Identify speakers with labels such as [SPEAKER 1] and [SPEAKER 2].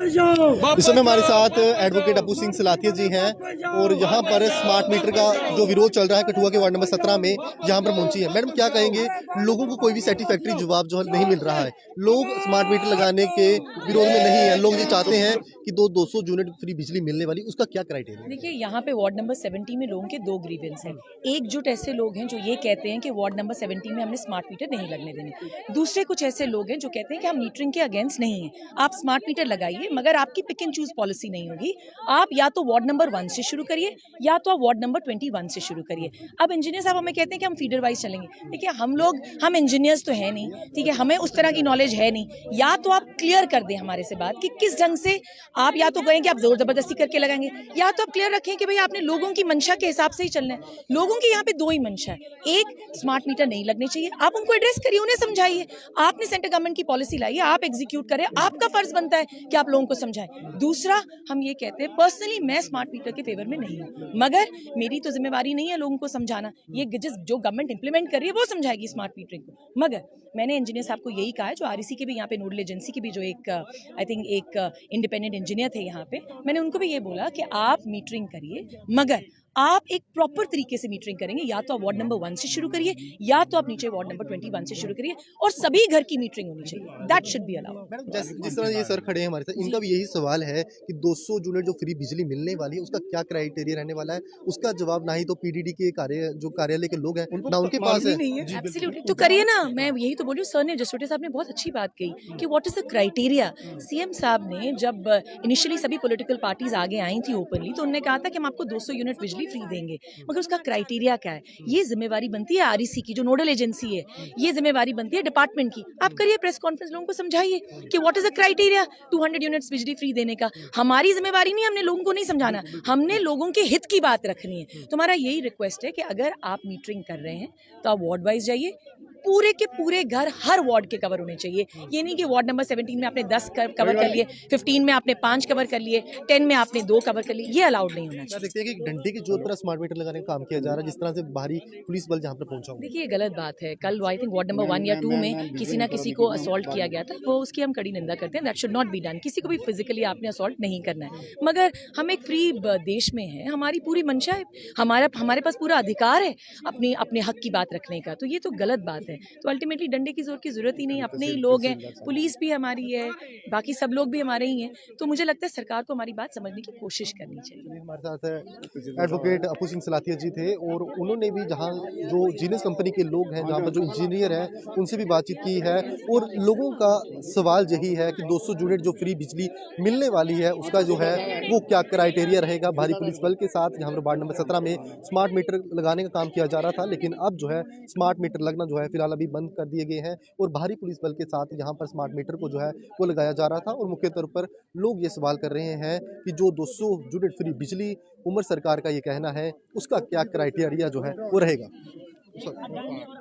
[SPEAKER 1] इस समय हमारे साथ एडवोकेट अपू सिंह सलाथिया जी हैं और यहाँ पर स्मार्ट मीटर का जो विरोध चल रहा है कठुआ के वार्ड नंबर 17 में यहाँ पर पहुंची है। मैडम क्या कहेंगे, लोगों को कोई भी सेटिस्फैक्ट्री जवाब जो है नहीं मिल रहा है, लोग स्मार्ट मीटर लगाने के विरोध में नहीं है, लोग ये चाहते हैं कि 200 यूनिट फ्री बिजली मिलने वाली, उसका क्या क्राइटेरिया?
[SPEAKER 2] देखिए, यहाँ पे वार्ड नंबर 70 में लोगों के दो ग्रीवेंस हैं। एकजुट ऐसे लोग हैं जो ये कहते हैं कि वार्ड नंबर 70 में हमने स्मार्ट मीटर नहीं लगने देने। दूसरे कुछ ऐसे लोग हैं जो कहते हैं कि हम मीटरिंग के अगेंस्ट नहीं हैं, आप स्मार्ट मीटर लगाइए, मगर आपकी पिक एंड चूज पॉलिसी नहीं होगी। आप या तो वार्ड नंबर 1 से शुरू करिए या तो आप वार्ड नंबर 21 से शुरू करिए। अब इंजीनियर साहब हमें कहते हैं कि हम फीडर वाइज चलेंगे। देखिए, हम इंजीनियर्स तो है नहीं, ठीक है, हमें उस तरह की नॉलेज है नहीं। या तो आप क्लियर कर दें हमारे से बात कि किस ढंग से आप, या तो कहें कि आप जोर जबरदस्ती करके लगाएंगे, या तो आप क्लियर रखें कि भाई आपने लोगों की मंशा के हिसाब से ही चलना है। लोगों की यहाँ पे दो ही मंशा है, एक स्मार्ट मीटर नहीं लगने चाहिए, आप उनको एड्रेस करिए, उन्हें समझाइए। आपने सेंट्रल गवर्नमेंट की पॉलिसी लाई है, आप एग्जीक्यूट करें, आपका फर्ज बनता है कि आप लोगों को समझाएं। दूसरा, हम ये कहते हैं, पर्सनली मैं स्मार्ट मीटर के फेवर में नहीं हूँ, मगर मेरी तो जिम्मेवारी नहीं है लोगों को समझाना। ये जो गवर्नमेंट इंप्लीमेंट कर रही है वो समझाएगी स्मार्ट मीटरिंग को। मगर मैंने इंजीनियर साहब को यही कहा है, जो आरईसी के भी यहाँ पे नोडल एजेंसी के भी जो एक आई थिंक एक इंडिपेंडेंट इंजीनियर थे यहाँ पे, मैंने उनको भी ये बोला कि आप मीटरिंग करिए, मगर आप एक प्रॉपर तरीके से मीटरिंग करेंगे। या तो आप वार्ड नंबर 1 से शुरू करिए, या तो आप नीचे वार्ड नंबर 21 से शुरू करिए, और सभी घर की मीटरिंग होनी चाहिए। That should be allowed.
[SPEAKER 1] Madam जिस तरह ये सर खड़े हैं हमारे साथ, इनका भी यही सवाल है कि 200 यूनिट जो फ्री बिजली मिलने वाली है उसका क्या क्राइटेरिया रहने वाला है, उसका जवाब ना ही तो पीडीडी के कार्यालय के लोग हैं ना उनके पास है।
[SPEAKER 2] एब्सोल्युटली, तो करिए ना। मैं यही तो बोलूँ, सर ने, जसरोटे साहब ने बहुत अच्छी बात कही कि what is the criteria. CM साहब ने जब इनिशियली सभी पॉलिटिकल पार्टीज आगे आई थी ओपनली, तो उन्होंने कहा था कि हम आपको 200 यूनिट बिजली फ्री देंगे, मगर उसका क्राइटेरिया क्या है? ये जिम्मेवारी बनती है आरईसी की, जो नोडल एजेंसी है, ये जिम्मेवारी बनती है डिपार्टमेंट की। आप करिए प्रेस कॉन्फ्रेंस, लोगों को समझाइए कि what is the criteria 200 units बिजली फ्री देने का। हमारी जिम्मेवारी नहीं, हमने लोगों को नहीं समझाना, हमने लोगों के हित की बात रखनी है। तो हमारा यही रिक्वेस्ट है कि अगर आप मीटरिंग कर रहे हैं तो आप वार्ड वाइज जाइए, पूरे के पूरे घर हर वार्ड के कवर होने चाहिए। ये नहीं कि वार्ड नंबर 17 में आपने 10 कवर कर लिए, 15 में आपने 5 कवर कर लिए, 10 में आपने 2 कवर कर लिए, ये अलाउड नहीं होना चाहिए।
[SPEAKER 1] देखते हैं कि डंडे की जोर पर स्मार्ट मीटर लगाने का काम किया जा रहा है, जिस तरह से भारी पुलिस बल जहाँ पर पहुंचा हुआ है।
[SPEAKER 2] देखिए, गलत बात है। कल आई थिंक वार्ड नंबर 1 या 2 में किसी ना किसी को असॉल्ट किया गया था, वो उसकी हम कड़ी निंदा करते हैं। That should not be done. किसी को भी फिजिकली आपने असॉल्ट नहीं करना है, मगर हम एक फ्री देश में हैं, हमारी पूरी मंशा है, हमारे पास पूरा अधिकार है अपने हक की बात रखने का। तो ये तो गलत बात है। तो अल्टीमेटली डंडे की जोर की जरूरत ही नहीं, अपने ही लोग हैं, पुलिस भी हमारी है, बाकी सब लोग भी हमारे ही हैं। तो मुझे लगता है सरकार को हमारी बात समझने की कोशिश करनी चाहिए।
[SPEAKER 1] हमारे साथ एडवोकेट अपू सिंह सलाथिया जी थे और उन्होंने भी जहां जो जीनियस कंपनी के लोग हैं, जहां पर जो इंजीनियर हैं, उनसे भी बातचीत की है और लोगों का सवाल यही है कि 200 यूनिट जो फ्री बिजली मिलने वाली है उसका जो है वो क्या क्राइटेरिया रहेगा। भारी पुलिस बल के साथ यहाँ पर वार्ड नंबर 17 में स्मार्ट मीटर लगाने का काम किया जा रहा था, लेकिन अब जो है स्मार्ट मीटर लगना जो है फिलहाल अभी बंद कर दिए गए हैं और भारी पुलिस बल के साथ यहाँ पर स्मार्ट मीटर को जो है वो लगाया जा रहा था। और मुख्य तौर पर लोग ये सवाल कर रहे हैं कि जो 200 यूनिट फ्री बिजली उमर सरकार का ये कहना है, उसका क्या क्राइटेरिया जो है वो रहेगा।